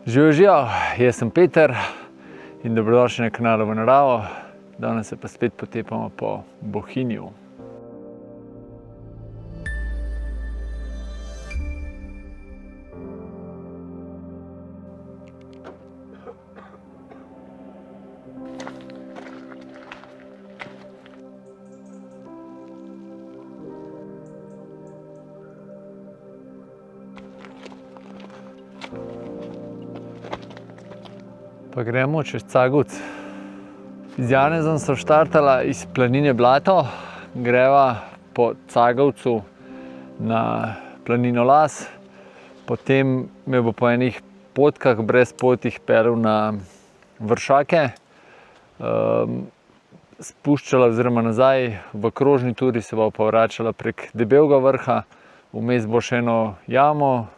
Živijo, jaz sem Peter in dobrodošli na kanalu V naravo. Danes se pa spet potepamo po Bohinju. Pa gremo čez Cagovec. Z Janezom sem štartala iz planine Blato, greva po Cagovcu na planino Las, potem me bo po enih potkah, brez potih peljal na Vršake, spuščala oziroma nazaj v krožni turi se bo pa vračala prek Debelega vrha, vmes bo še eno jamo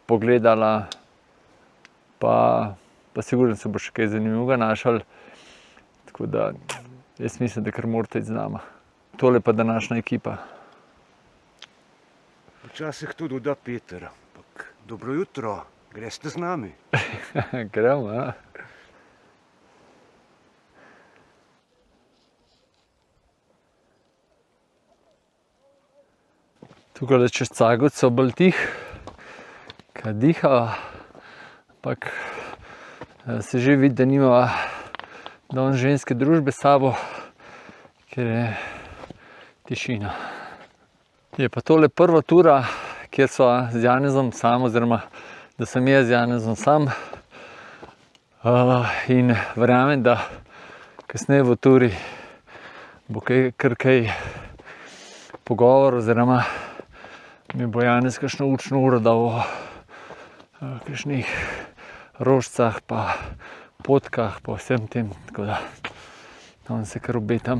pogledala, pa sigurno se bo še kaj zanimivega našel. Tako da jaz mislim, da kar morate iti z nama. Tole pa današnja ekipa. Včasih tudi da Peter, ampak dobro jutro, greste z nami? Gremo, ja. Tukaj čez Cagovec so bolj tih, kaj dihava, ampak se že vidi, da nimava danes ženske družbe s sabo, ker je tišina. Je pa tole prva tura, kjer sva z Janezom sam, oziroma da sem jaz z Janezom sam. In verjamem, da kasneje v turi bo kar kaj pogovor, oziroma mi bo Janez kakšno učno uro dal o kakšnih rožicah pa potkah pa vsem tem, tako da tam se kar obetam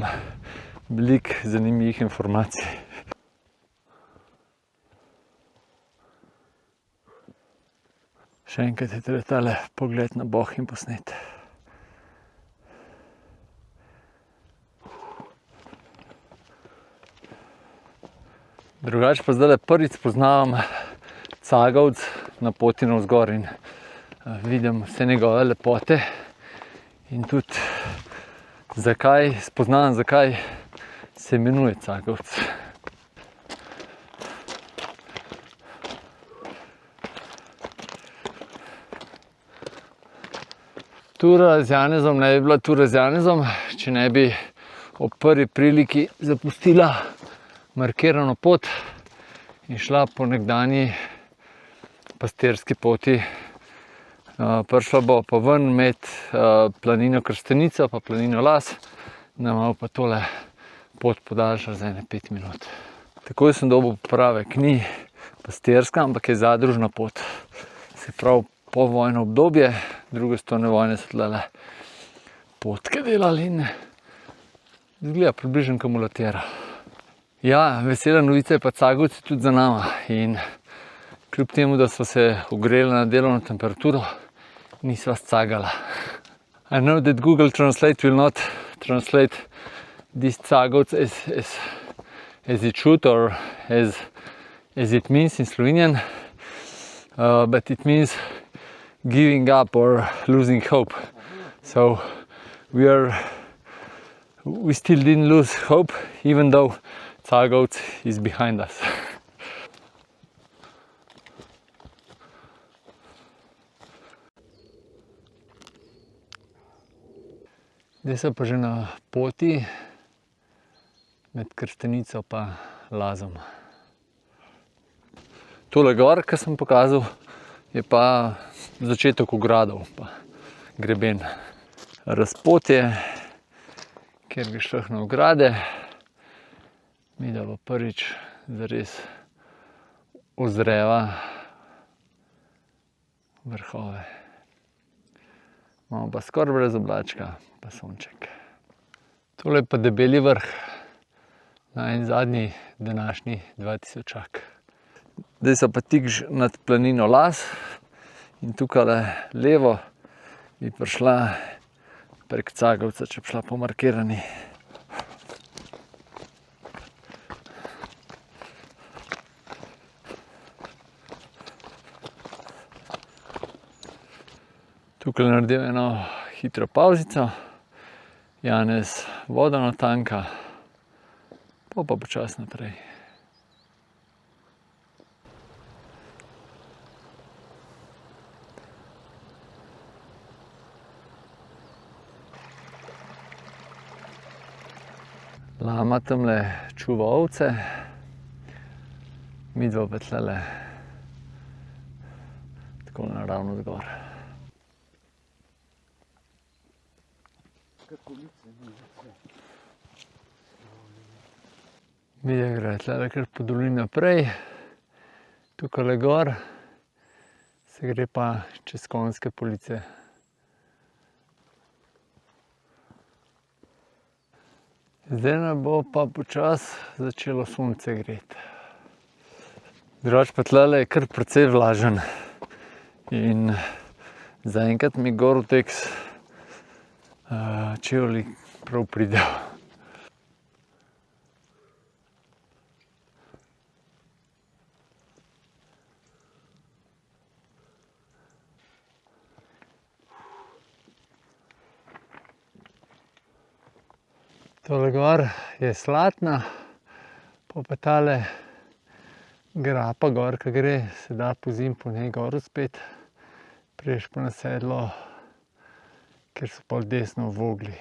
veliko zanimivih informacij. Še enkrat je treba tale pogled na Bohinj posnet. Drugače pa zdajle prvič spoznavam Cagovec na poti navzgor in vidim vse njegove lepote in tudi spoznavam, zakaj se imenuje Cagovec. Tura z Janezom ne bi bila tura z Janezom, če ne bi ob prvi priliki zapustila markirano pot in šla po nekdanji pastirski poti. Prišla bo pa ven med planino Krstenico pa planino Las, nam bo pa tole pot podaljšala za ene 5 minut. Takoj sem dobil popravek, ni pastirska, ampak je zadružna pot. Se pravi, povojno obdobje, druge svetovne vojne so tlele potke delali in izgleda približno kot mulatjera. Ja, vesela novica je pa Cagovec tudi za nama in kljub temu, da sva se ogreli na delovno temperaturo, nisva scagala. I know that Google Translate will not translate this Cagovec as it should or as it means in Slovenian, but it means giving up or losing hope. So we still didn't lose hope, even though Cagovec is behind us. Zdaj sem pa že na poti med Krstenico pa Lazom. Tole gor, ki sem pokazal, je pa začetek ogradov pa greben. Razpotje, kjer greš lahko na ograde, mi da pa prvič zares ozreva vrhove. Imamo pa skoraj brez oblačka, pa sonček. Tole je pa Debeli vrh, en zadnji današnji 2000-ak. Zdaj so pa tik nad planino Las in tukaj levo bi prišla prek Cagovca, če bi šla po markirani. Tukaj naredil eno hitro pavzico, Janez vodo natanka, pa počasi naprej. Lama tamle čuva ovce, midva pa tlele tako naravnost gor. Midva gre tlele kar po dolini naprej, tukajle gor se gre pa čez Konjske Police. Zdaj nam bo pa počasi začelo sonce greti. Drugače pa tlele je kar precej vlažen in zaenkrat mi Gore-Tex čevlji prav pridejo. Tole gor je Slatna, pa tale grapa gor, ke gre, se da pozimi po njej gor vzpeti. Prideš pa na sedlo, kjer so pol desno Vogli.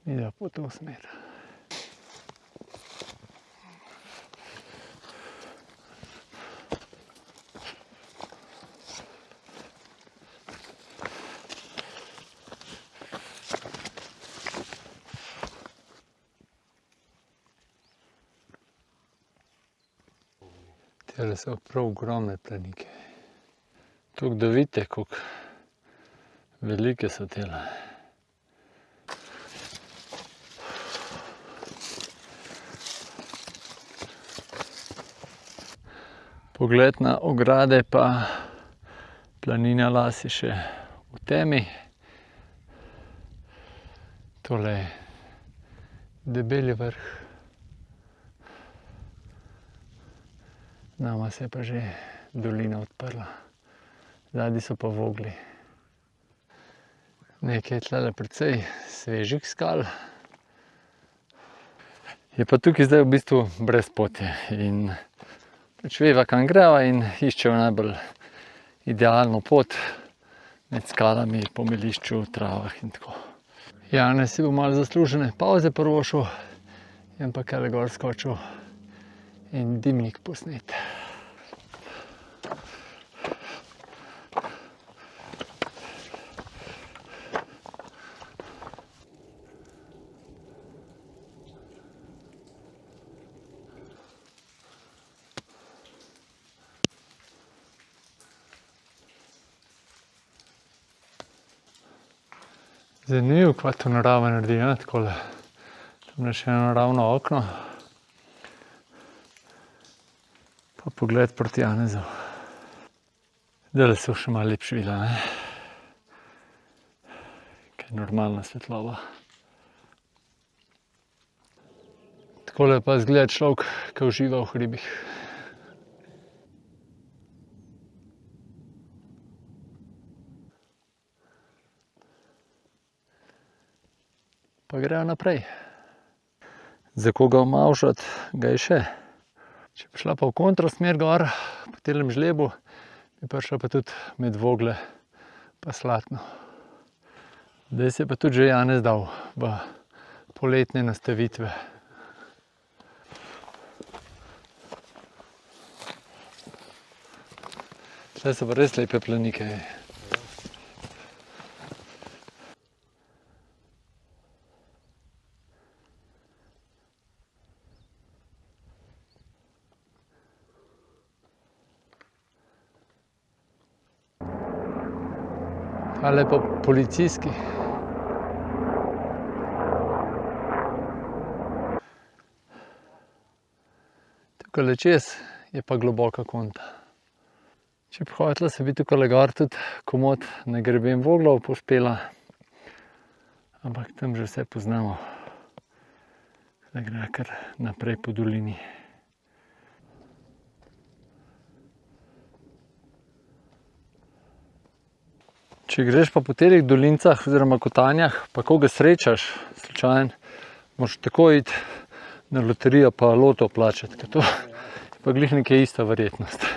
Midva pa v to smer. Tele so prav ogromne planike. Toliko, da vidite, koliko velike so tele. Pogled na ograde pa planina Las je še v temi. Tole je Debelji vrh. Nama se je pa že dolina odprla. Zadaj so pa Vogli. Nekaj je tlele precej svežih skal. Je pa tukaj zdaj v bistvu brezpotje in pač veva, kam greva in iščeva najbolj idealno pot med skalami, po melišču, travah in tako. Janez si bo malo zaslužene pavze privoščil in pa kele gor skočil in dimnik posnet. Zanimivo, kva to narava naredi, takole. Tamle še eno naravno okno. Pa pogled proti Janezu. Zdajle se bo še malo lepše videlo, Kaj je normalna svetloba. Takole pa izgleda človek, ke uživa v hribih. Pa grejo naprej. Za koga omavžati ga je še. Če bi šla pa v kontrasmer gor, po telem žlebu, bi prišla pa tudi med Vogle pa Slatno. Zdaj se je pa tudi že Janez dal v poletne nastavitve. Tle so pa res lepe planike. Tale pa policijski. Tukajle čez je pa globoka konta. Če bi hotela, se bi tukajle gor tudi komot na greben Voglov povzpela, ampak tam že vse poznamo. Zdaj gre kar naprej po dolini. Če greš pa po teh dolincah oziroma kotanjah, pa koga srečaš, slučajen, moraš tako iti na loterijo pa loto plačati, ker to je pa glih nekaj ista verjetnost.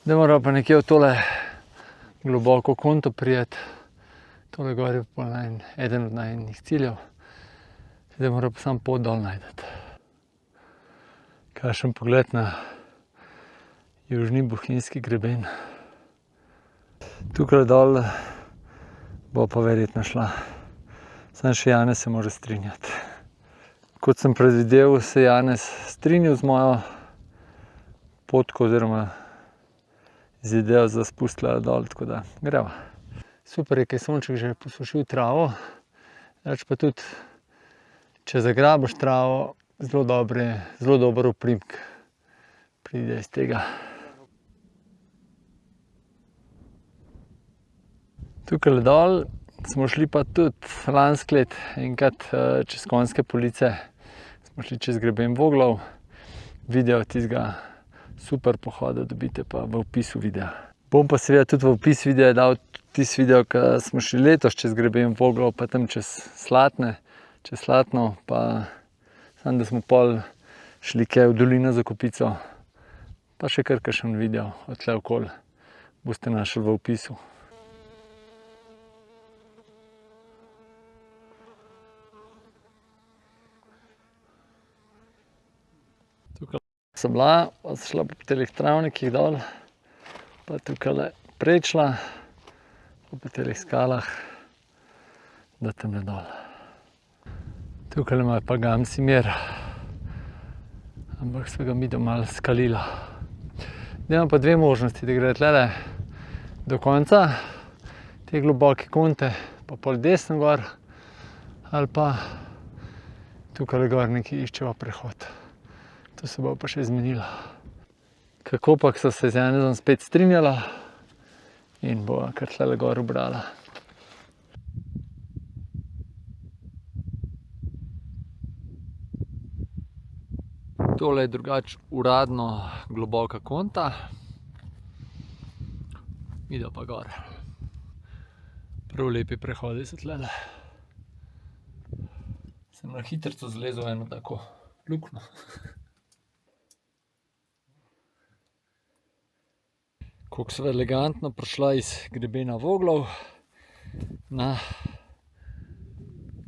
Zdaj moramo pa nekje v tole globoko konto prijeti. Tole gor je pa eden od najnih ciljev. Zdaj moramo pa sam pot dol najdeti. Kakšen pogled na južni bohinjski greben. Tukaj dol bo pa verjetno šla. Sam še Janez se mora strinjati. Kot sem predvideval, se Janez strinjal z mojo potko oziroma z idejo za spustila dol, tako da greva. Super je, ker je sonček že posušil travo, pa tudi, če zagrabiš travo, zelo dober oprimk pride iz tega. Tukaj dol smo šli pa tudi lansko let enkrat čez Konjske police, smo šli čez greben Voglov, video tistega super pohoda dobite pa v opisu videa. Bom pa seveda tudi v opis videa dal tisti video, ko smo šli letos čez greben Voglov, pa tam čez Slatno, pa samo da smo pol šli kaj v dolino za Kopico, pa še kar kakšen video od tle okoli boste našli v opisu. Sem bila, pa sem šla po teh travnikih dol, pa tukaj prečla, pa po teh skalah, da tam dol. Tukaj ima pa gamsi mir, ampak sva ga midva malo skalila. Zdaj imam pa dve možnosti, da gre tlele do konca, te globoke konte, pa pol desno gor, ali pa tukaj gor nekaj iščeva prehod. To se bo pa še zmenila. Kako pa so se z Janezom spet strinjala in bo kar tlele gor ubrala. Tole je drugače uradno globoka konta. Ideva pa gor. Prav lepi prehodi so tlele. Sem na hitrico zlezel eno tako luknjo. Kako sva elegantno prišla iz grebena Voglov na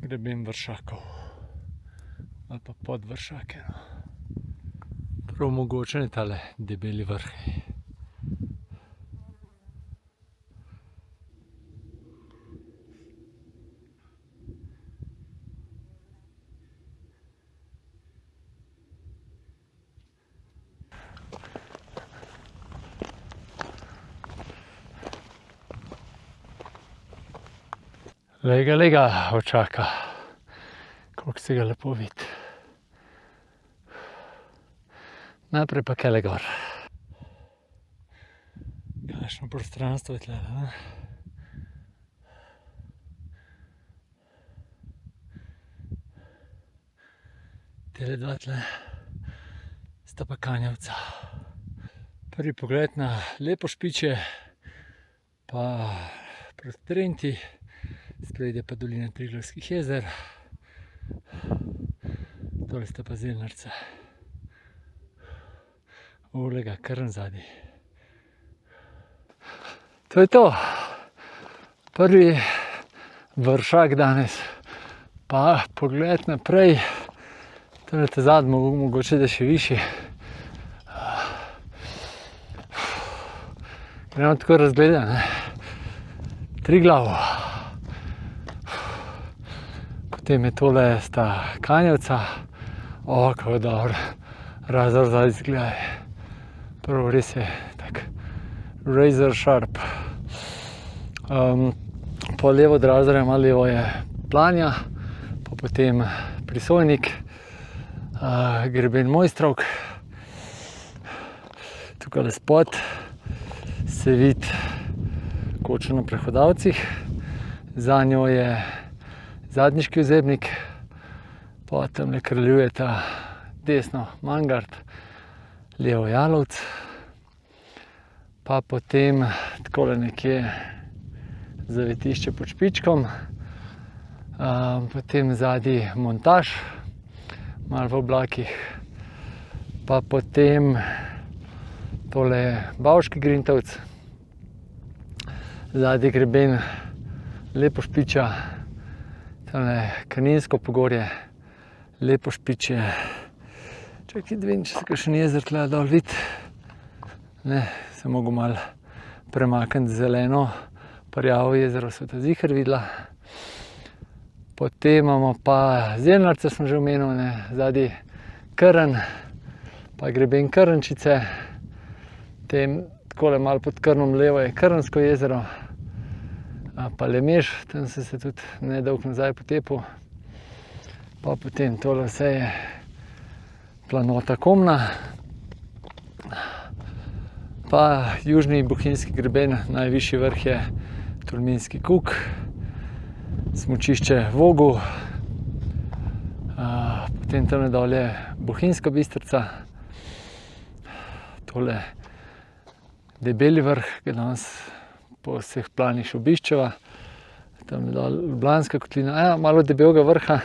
greben Vršakov. Ali pa pod Vršake. Prav mogočen je tale debeli vrh. Lega, očaka, koliko se ga lepo vidi. Najprej pa kele gor. Kakšno prostranstvo je tle, ne? Tele dva tle sta pa Kanjevca. Prvi pogled na lepo špiče, pa proti Trenti. Spredje pa dolina Triglavskih jezer. Tole sta pa Zelnarce. Olega, kar nazadnje. To je to. Prvi Vršak danes. Pa pogled naprej. Tole te zadnje, mogoče da še višji. Gremo tako razgledati, ne? Triglav. Potem je tole sta Kanjevca. O, kako dobro. Razor zadaj izgleda. Prvo res je tak razor sharp. Po levo od Razorja, malo levo je Planja, pa potem Prisojnik, greben Mojstrovk. Tukaj spod se vidi kočo na Prehodavcih, za njo je Zadniški ozebnik, pa tamle kraljujeta desno Mangart, levo Jalovec, pa potem takole nekje zavetišče pod Špičkom, potem zadaj Montaž, malo v oblakih, pa potem tole je Bavški Grintovec, zadaj greben Lepošpiča, tamle Kaninsko pogorje, Lepošpičje. Čakaj, da vidim, če se kakšen jezer tle dol vidi. Ne, se mogo malo premakniti zeleno, Rjavo jezero se ta ziher videla. Potem imamo pa Zeljnarce, smo že omenil, ne, zadaj Krn, pa greben Krnčice. Potem takole malo pod Krnom levo je Krnsko jezero, pa Lemež, tam sem se tudi nedolgo nazaj potepil. Pa potem tole vse je planota Komna. Pa južni bohinjski greben, najvišji vrh je Tolminski kuk, smučišče Vogel, potem tamle dol je Bohinjska Bistrica, tole Debeli vrh, ki danes po vseh planih še obiščeva, tamle dol Ljubljanska kotlina, malo Debelega vrha,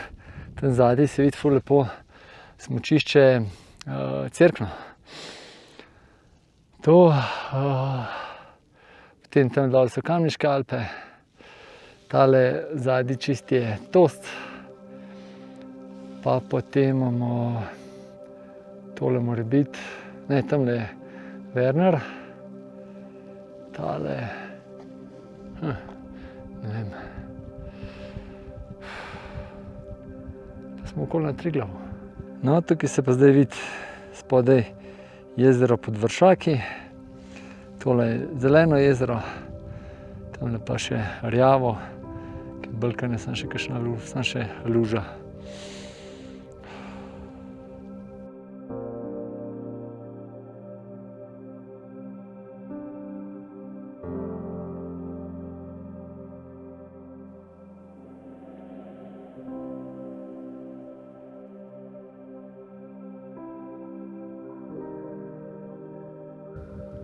tam zadaj se vidi ful lepo smučišče Cerkno. To, potem tam dol so Kamniške Alpe, tale zadaj čist je Tost, pa potem imamo tole more biti, ne, tamle je Werner, tale, ne vem, pa smo okoli na Triglavu. No, tukaj se pa zdaj vidi spodaj jezero Podvršaki, tole je zeleno jezero, tamle pa še rjavo, ki je bolj samo še kakšna samo še luža.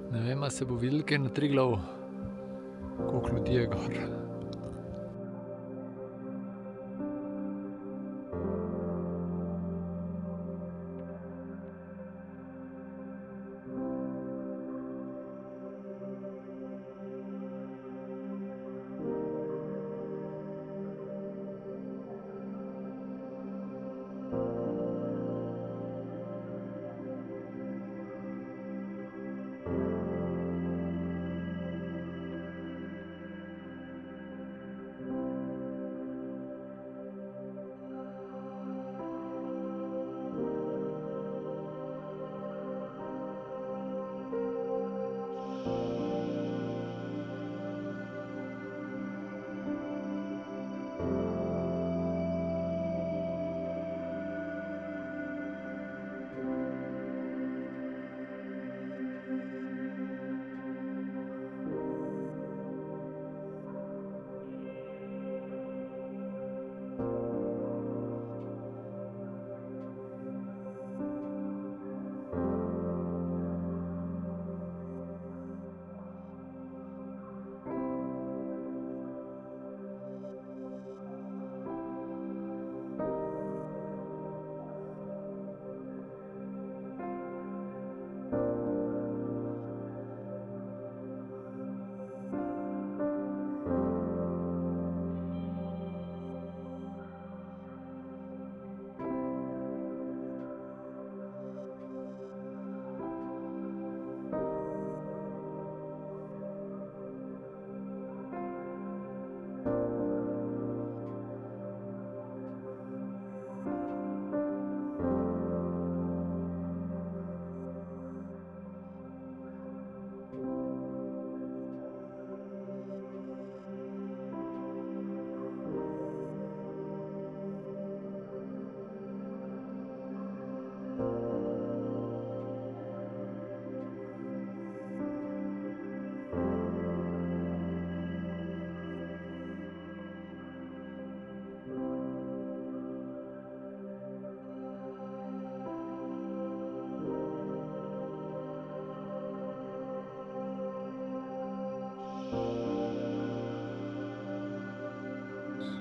Ne vem, a se bo videlo kaj na Triglavu, koliko ljudi je gor.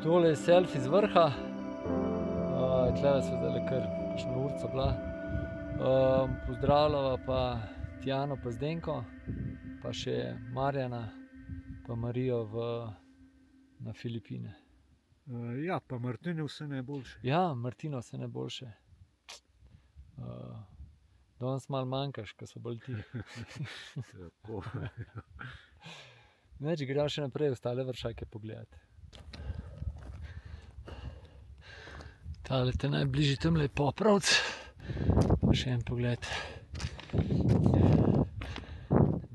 Tole je selfie z vrha. Tle so zdaj kar kakšna urca bila. Pozdravljava pa Tijano pa Zdenko, pa še Marjana pa Marijo na Filipine. Ja, pa Martine vse najboljše. Ja, Martina vse najboljše. Danes malo manjkaš, ko so bolj ti. Tako. Neč gremo še naprej ostale vršake pogledati. Tale te najbližji tamle je Popravc. Pa še en pogled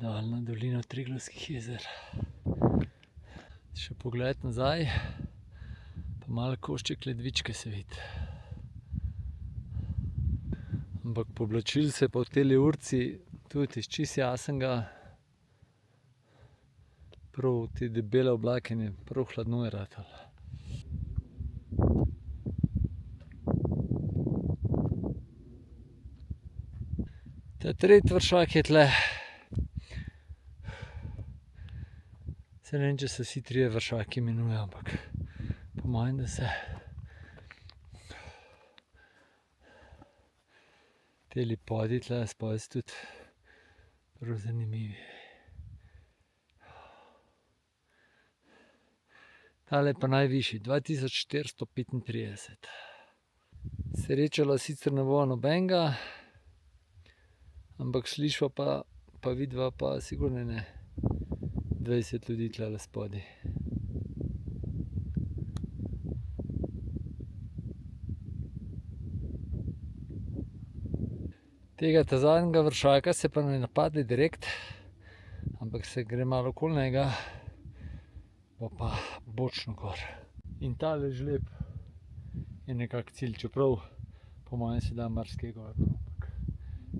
dol na dolino Triglavskih jezer. Še pogled nazaj, pa malo košček ledvičke se vidi. Ampak poblačil se pa v teli urci tudi iz čist jasnega. Prav te debele oblake je prav hladno je ratalo. Ta tretji vršak je tle. Saj ne vem, če se vsi trije vršaki imenujejo, ampak po mojem, da se. Teli podi tle spodaj so tudi prav zanimivi. Tale je pa najvišji, 2435. Srečala sicer ne bova nobenega, ampak slišva pa vidva pa sigurno ne 20 ljudi tlele spodaj. Tega zadnjega vršaka se pa ne napadli direkt, ampak se gre malo okoli njega, pa bočno gor. In tale žleb je nekak cilj, čeprav po mojem se da marsikaj gor, ampak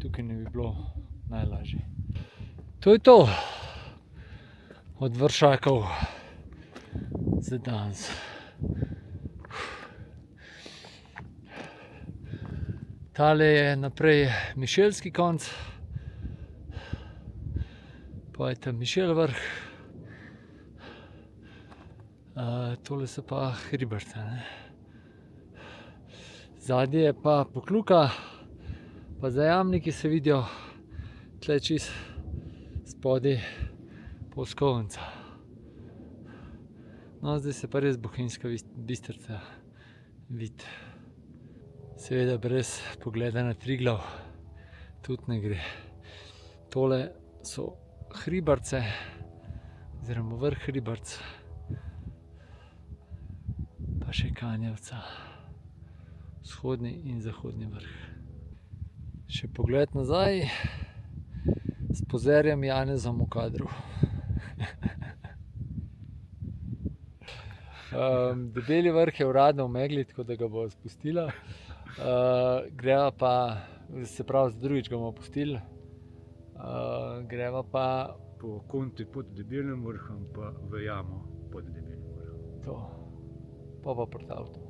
tukaj ne bi bilo najlažje. To je to od vršakov za danes. Tale je naprej Mišelski konc, pa je tam Mišel vrh. Tole so pa Hriberce, ne. Zadnje je pa Pokljuka, pa Zajamniki se vidijo, tle čist spodaj Polskovnica. No, zdaj se pa res Bohinjska Bistrica vidi. Seveda brez pogleda na Triglav tudi ne gre. Tole so Hriberce, oziroma vrh Hriberc, pa še Kanjevca, vzhodni in zahodni vrh. Še pogled nazaj s pozerjem Janezom v kadru. Debeli vrh je uradno v megli, tako da ga bo spustila. Greva pa, se pravi, drugič ga bomo pustili. Greva pa Po konti pod Debelim vrhom, pa v jamo pod Debelim vrhom. to. Pa proti avtu.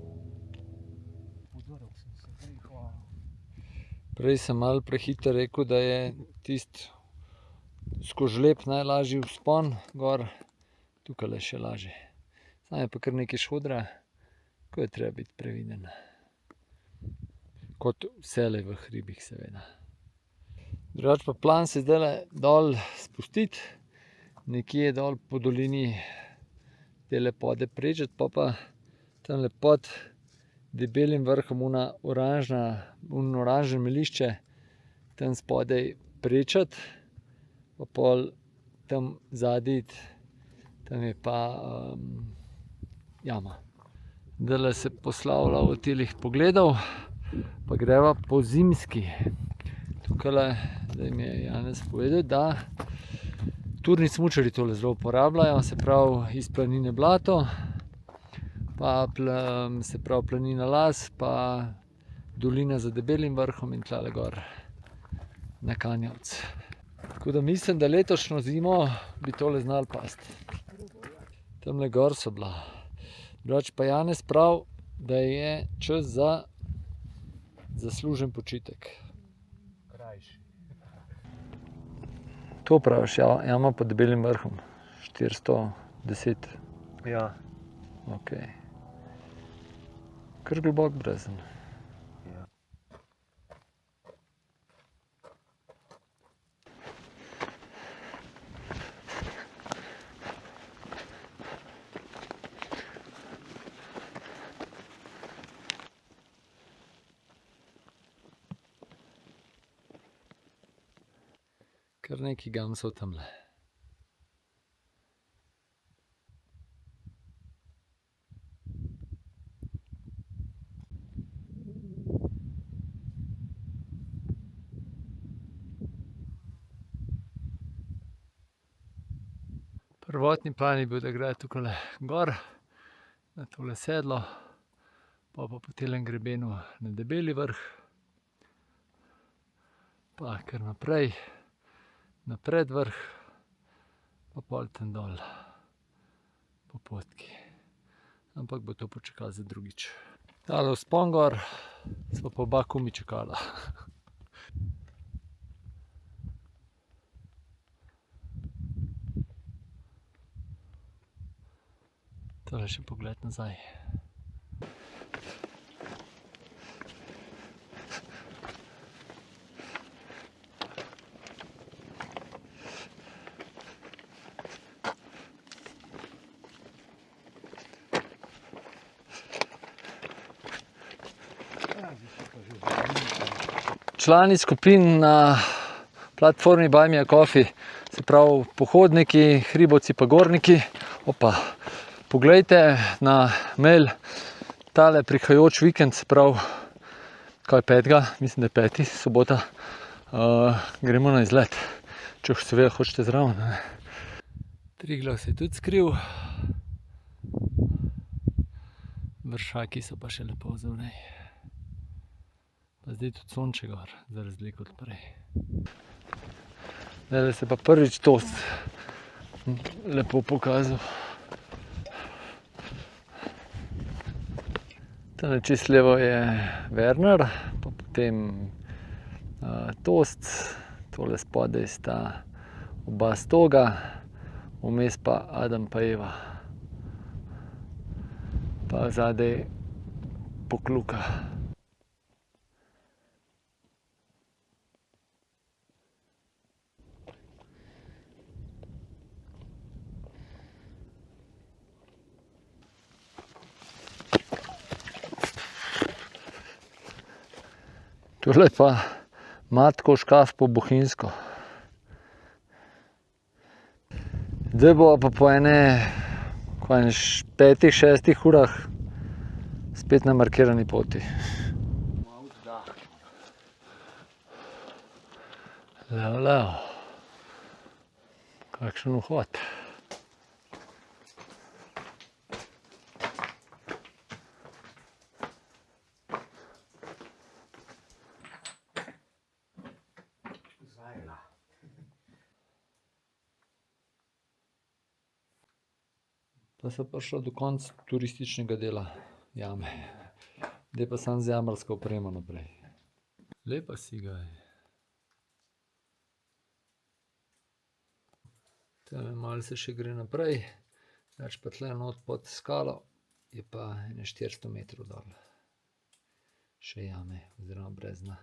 Prej sem malo prehitro rekel, da je tisti skozi žleb najlažji vzpon gor, tukajle še lažje. Samo je pa kar nekaj šodra, ko je treba biti previden. Kot vselej v hribih, seveda. Drugače pa plan se zdajle dol spustiti, nekje dol po dolini tele pode prečiti, pa tamle pod Debelim vrhom oranžno melišče tam spodaj prečiti, pa pol tam zadaj iti, tam je pa jama. Zdajle se poslavlja od telih pogledov, pa greva po zimski. Tukajle, zdaj mi je Janez povedal, da turni smučarji tole zelo uporabljajo, se pravi iz planine Blato, pa se pravi planina Las, pa dolina za Debelim vrhom in tlele gor na Kanjevec. Tako da mislim, da letošnjo zimo bi tole znalo pasti. Tamle gor so bila. Drugače pa Janez pravi, da je čas za zaslužen počitek. To praviš, jama pod Debelim vrhom, 410. Ja. Ok. Kar globok brezen. Kar nekaj gamsov tamle. Prvotni plan je bil, da gre tukaj gor, na tole sedlo, pa po telem grebenu na Debeli vrh, pa kar naprej, na Predvrh, pa pol tam dol po potki. Ampak bo to počakalo za drugič. Tale vzpon gor sva pa oba komaj čakala. Tole še pogled nazaj. Člani skupin na platformi Buy Me a Coffee, se pravi pohodniki, hribovci pa gorniki. Poglejte na mail tale prihajajoč vikend, se pravi, kaj 5. Mislim, da je 5. sobota, gremo na izlet, če seveda hočete zraven. Triglav se je tudi skril, vršaki so pa še lepo zunaj. Pa zdaj tudi sonče gor, za razliko od prej. Zdaj se pa prvič toast lepo pokazal. Tale čist levo je Werner, pa potem Tost, tole spodaj sta oba Stoga, vmes pa Adam pa Eva. Pa zadaj Pokluka. Tole pa Matkov škaf po bohinjsko. Zdaj bo pa po ene 5-6 urah spet na markirani poti. Levo. Kakšen vhod. Pa se prišla do konca turističnega dela jame. Zdaj pa samo z jamarsko opremo naprej. Lepa si ga je. Tale malo se še gre naprej, več pa tle not pod skalo je pa ene 400 metrov dol. Še jame oziroma brezna.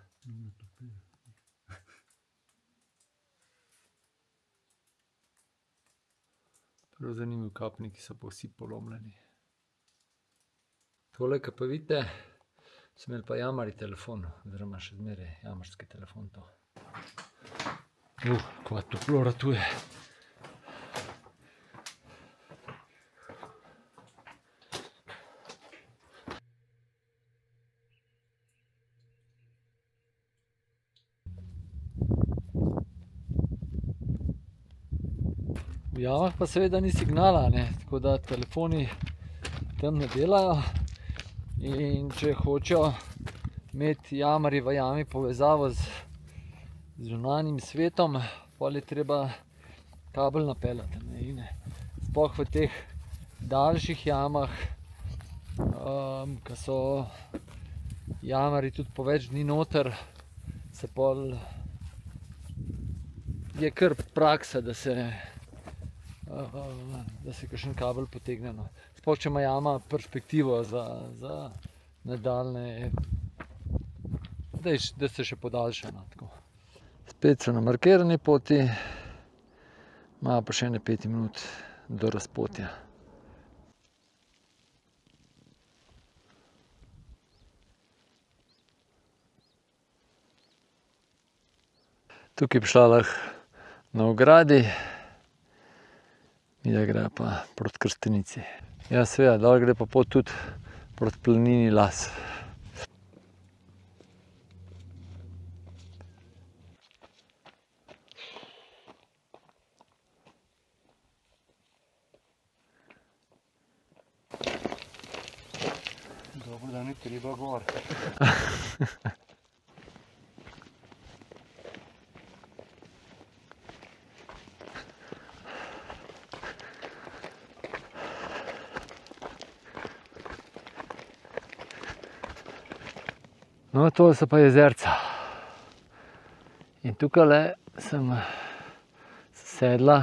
Prav zanimivi kapniki so pa vsi polomljeni. Tole, kar pa vidite, so imeli pa jamarji telefon, oziroma še zmeraj jamarski telefon to. Kva toplo ratuje. V jamah pa seveda ni signala, tako da telefoni tam ne delajo. In če hočejo imeti jamarji v jami povezavo z zunanjim svetom, potem je treba kabel napeljati. In sploh v teh daljših jamah, ko so jamarji tudi po več dni noter, se pol je kar praksa, da se kakšen kabel potegne. Sploh če ima jama perspektivo za nadaljne, da se še podaljša. No, tako. Spet so na markirani poti, ima pa še ne 5 minut do razpotja. Tukaj bi šla lahko na ogradi, midva gre pa proti Krstenici. Ja, seveda, dol gre pa pot tudi proti planini Las. Dobro, da ni treba gor. No, to so pa jezerca. In tukaj sem sedla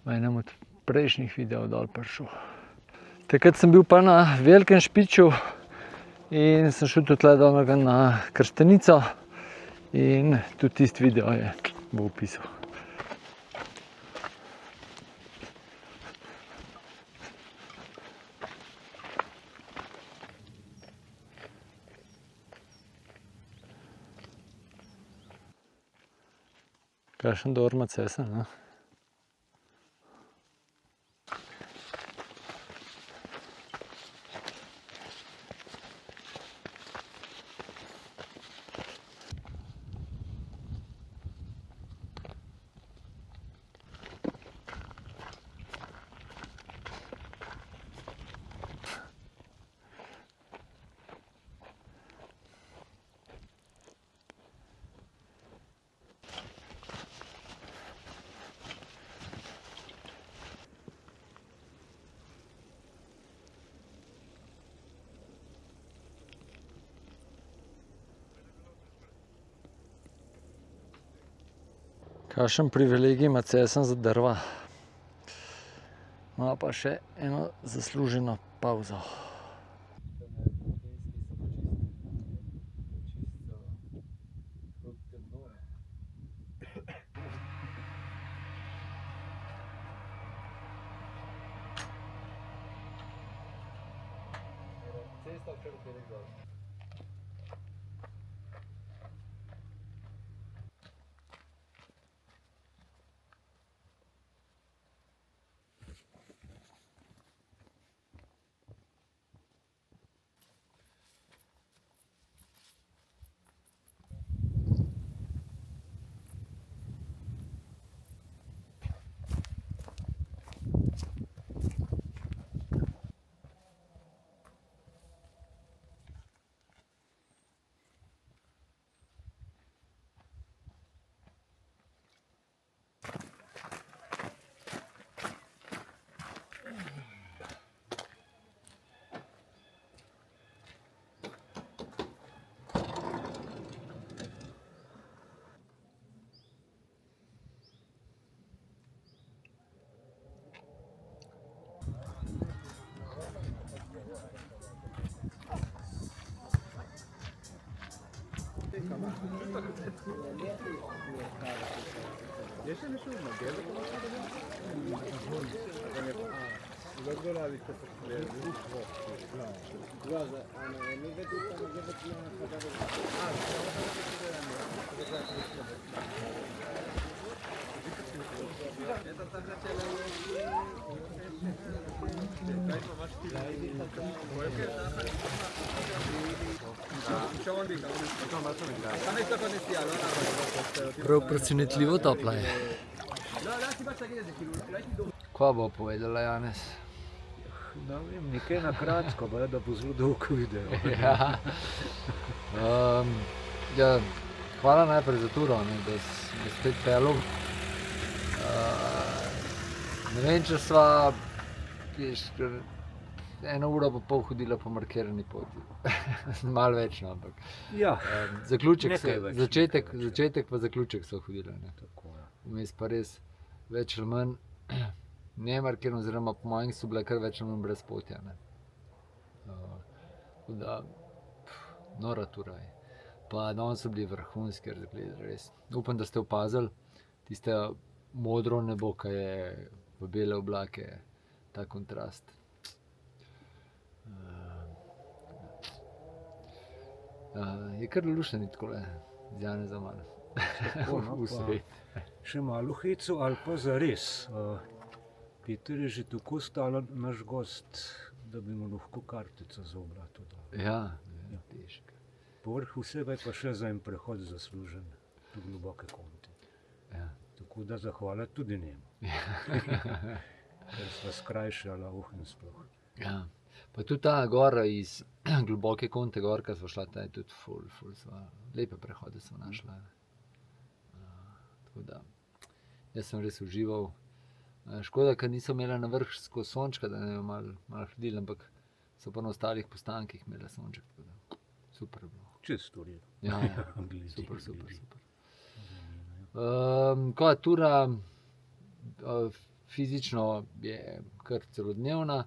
v enem od prejšnjih videov dol prišel. Takrat sem bil pa na velikem špiču in sem šel tudi dol na Krstenico in tudi tisti video je v opisu. Kakšen dorma cesen, ne? Kakšen privilegij ima cesen za drva. Ima pa še eno zasluženo pavzo. Prav presenetljivo topla je. Kva bo povedala Janez? Ne vem, nekaj na kratko, da bo zelo dolg video. Ja, hvala najprej za turo, da si spet pelil. Ne vem, če sva 1 uro pa pol hodila po markirani poti. Malo več, no, ampak. Ja, Začetek pa zaključek so hodila. tako je. Vmes pa res več ali manj nemarkirano, oziroma po mojem so bile kar več ali manj brez potja. Tako da nora tura je. Pa danes so bili vrhunski razgledi, res. Upam, da ste opazili tiste modro nebo, ki je v bele oblake, ta kontrast. Je kar lušen takole z Janezom malo. V svet. Še malo hecu ali pa zares. Peter je že tako stal naš gost, da bi mu lahko kartico za oblato dal. Ja, težko. Povrh vsega je pa še za en prehod zaslužen do Globoke Konte. Ja. Tako da zahvala tudi njemu. Ker sva skrajšala in sploh. Ja. Pa tudi ta gora iz Globoke Konte gor, ko smo šla, ta je tudi ful sva, lepe prehode smo našla. Tako da, jaz sem res užival. Škoda, ker niso imela na vrh skozi sončka, da ne bi malo hladili, ampak so pa na ostalih postankih imela sonček, tako da super je bilo. Čisto v redu. Ja, super. Ko je tura, fizično je kar celodnevna,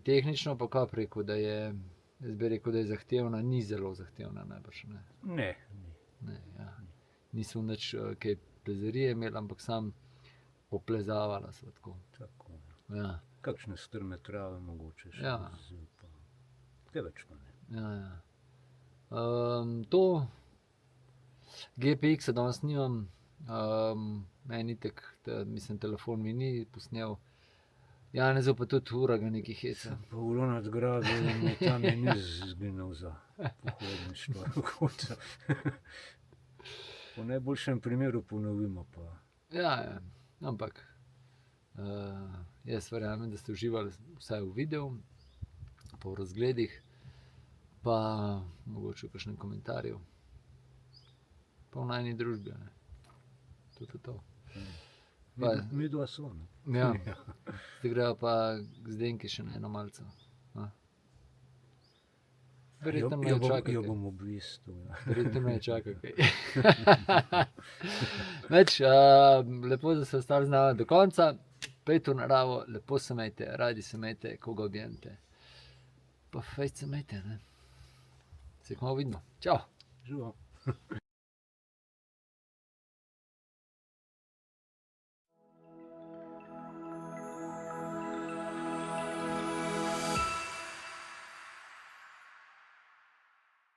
tehnično pa kaj preko, da je, jaz bi rekel, da je zahtevna, ni zelo zahtevna najbrž, ne. Ne. Ne, ja. Nisem nič kaj plezarije imel, ampak sam poplezavala sva tako. Tako. Ja. Kakšne strme trave mogoče še. Ja. Kaj več pa ne. Ja. To GPX-a danes nimam, meni itak, mislim, telefon mi ni posnel. Janezov pa tudi ura ga nekaj heca. Pa uro nadgradil in tam je ni zginil za pohodništvo. V najboljšem primeru ponovimo pa. Ja, ampak jaz verjamem, da ste uživali vsaj v videu, pa v razgledih, pa mogoče v kakšnem komentarju, pa v najni družbi. To je to. Mi dva so. Ja, zdaj grejo pa k Zdenki še na eno malco. Verjetno me čaka Jo kaj. bom obvestil. Verjetno me čaka kaj. Več, lepo, da ste ostali z nami do konca. Pejte v naravo, lepo se imejte, radi se imejte, koga objemite. Pa fejt se imejte, ne. Se kmalu vidimo. Čau. Živo.